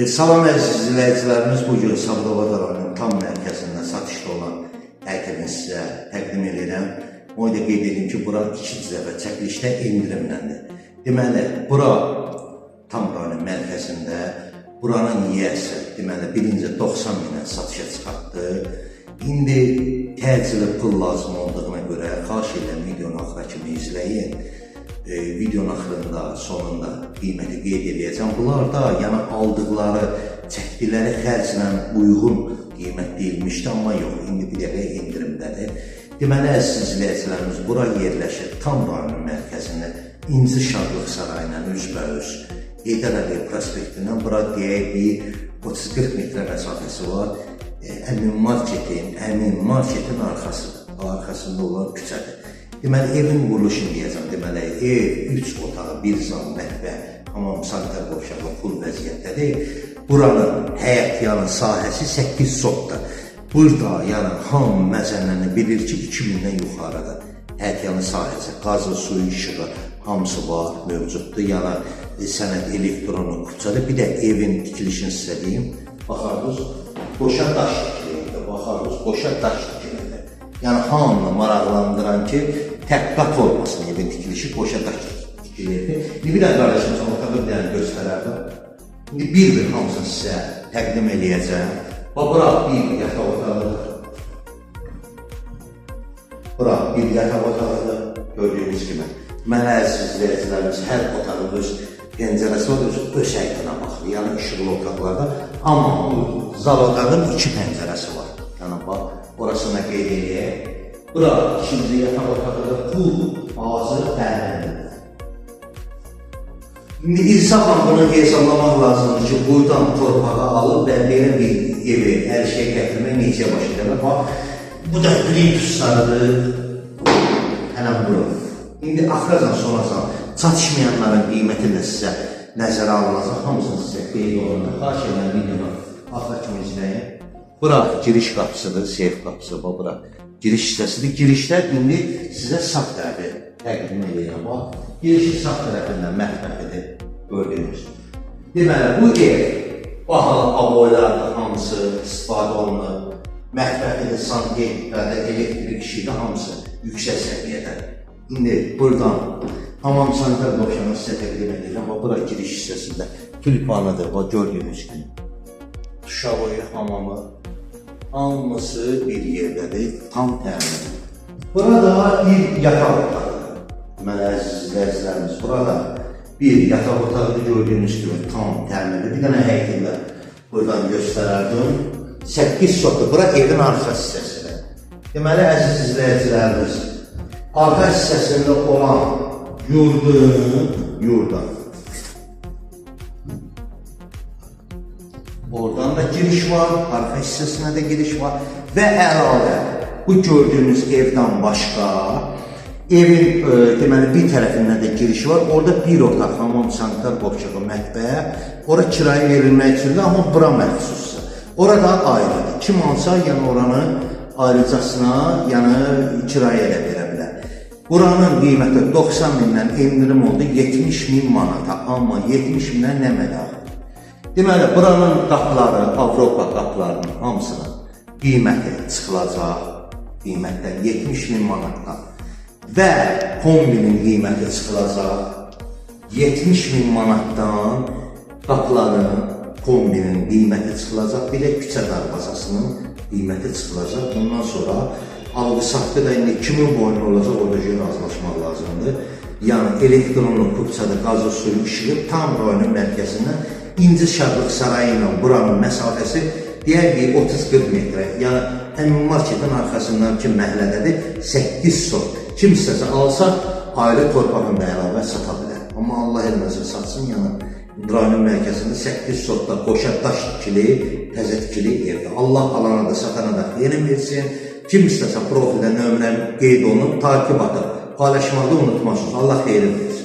Salam əziz izləyicilərimiz, bugün Sabirabad rayonunun tam mərkəzində satışda olan həyətini sizə təqdim edirəm. Onu da qeyd edim ki, bura 2 dəfə çəkilişdə indirimləndir. Deməli, bura tam rayonun mərkəzində, buranın yiyəsi, deməli, birinci 90 minə satışa çıxartdı. İndi təcili pul lazım olduğuna görə xahiş edirəm videonu axıra kimi izləyin. Videonun axırında, sonunda qiyməti qeyd edəcəm. Bunlar da yəni aldıqları, çəkdikləri xərclə uyğun qiymət deyilmişdi, amma yox, indi bir dəqiqə indirimdədir. Deməli, əziz izləyicilərimiz, bura yerləşir tam rayonun mərkəzində, İnci Şadlıq Sarayına üzbəüz, Heydər Əliyev prospektindən bura deyək bir 30-40 metrə məsafəsi var. Əmin marketin arxasında olan küçədir. Deməli, evin quruluşunu deyəcəm. Deməli, ev 3 otağı, 1 zal, mətbəx, hamam, sanitar qovşağı, full vəziyyətdədir. Buranın həyət yanı sahəsi 8 sotdur. Burada yəni hamı məzənnəni bilir ki, 2000-dən yuxarıdır. Həyət yanı sahəsi, qazı, suyu, işığı, hamısı var, mövcuddur. Yəni sənəd elektronu küçədir. Bir də evin tikilişini sizə deyim. Baxardınız, qoşa daş tikilidir. Baxardınız, qoşa daş tikilidir. Yəni hamını maraqlandıran ki, təhqiqat olmasın evin tikilişi, qoşa daş tikilidir. Bir də qardaşımız otağı bir dənə göstərərdim. İndi bir hamısını sizə təqdim edəcəm. Bura bir yataq otağıdır. Bura bir yataq otağıdır, gördüyünüz kimi. Mənə əziz izləyicilərimiz, hər otağın öz pəncərəsi var, öz həyətinə baxır, yəni işıqlı otaqlarda. Amma bu zal otağın 2 pəncərəsi var. Yəni bax, orasına qeyd edək. Bura ikinci yataq otağıdır, pul ağzı təmindir. İndi insafla bunu hesablamaq lazımdır ki, buradan torpağı alıb və belə bir evi, hər şey gətirmək necə baş edəmək. Bax, bu da plintuslarıdır. Hələm bura. İndi axıracan sonrasan çatışmayanların qiyməti də sizə nəzərə alınacaq. Hamısını sizə qeyd olunur. Xahiş edən videonu axıra kimi izləyin. Bura giriş qapısıdır, seyf qapısı, bura giriş hissəsidir. Girişdə indi sizə sağ tərəfi təqdim edirəm. Bax, girişin sağ tərəfindən mətbəxidir, gördüyünüz. Deməli, bu ev, bahalı aboylardır, hamısı istifadə olunur. Mətbəxidir, santiyetlərdə, elektrik işidir, hamısı yüksək səviyyədə. İndi buradan hamam sanitar qovşağını sizə təqdim edirəm. Bura giriş hissəsində tülpanıdır, gördüyünüz kimi. Duşavoyu, hamamı, hamısı bir yerdədir, tam təmindir. Burada bir yataq otağıdır. Deməli, əziz izləyicilərimiz, burada bir yataq otağıdır, gördüyünüz kimi tam təmindir. Bir dənə həyətində buradan göstərərdim. 8 sotdur, bura evin arxa hissəsidir. Deməli, əziz izləyicilərimiz, arxa hissəsində olan yurdan. Oradan da giriş var, arxa hissəsinə də giriş var və əlavə bu gördüyünüz evdən başqa evin deməli bir tərəfindən də giriş var. Orada bir otaq, hamam, sanitar qovşağı, mətbəx, ora kirayə verilmək üçündür, amma bura məxsusdur. Orada ayrıdır. Kim alsa, yəni oranı ayrıcasına, yəni kirayə də verə bilər. Buranın qiyməti 90 mindən endirim oldu 70 min manata, amma 70 mindən nə mədaxil? Deməli, buranın qapıları, Avropa qapılarının hamısının qiyməti çıxılacaq, qiymətdən 70 min manatdan və kombinin qiyməti çıxılacaq 70 min manatdan qapıların, kombinin qiyməti çıxılacaq, bir də küçə darvazasının qiyməti çıxılacaq. Bundan sonra alqı-satqı da indi kimin boynu olacaq, orada görə razılaşmaq lazımdır. Yəni, elektronlu küçədə qazı, suyu, işığı tam rayonun mərkəzindən İnci Şadlıq Sarayı ilə buranın məsafəsi deyək ki 30-40 metrə. Yəni, həmin marketin arxasından ki, məhlədədir, 8 sot. Kim istəsə alsa, ayrı torpağında əlavə sata bilər. Amma Allah elməsə satsın, yəni, rayonun mərkəzində 8 sotda qoşa daş tikili, təzə tikili evdir. Allah alana da, satana da xeyrin versin. Kim istəsə profildə nömrə qeyd olunub, takip atıb, paylaşmağı unutmasınız. Allah xeyrin versin.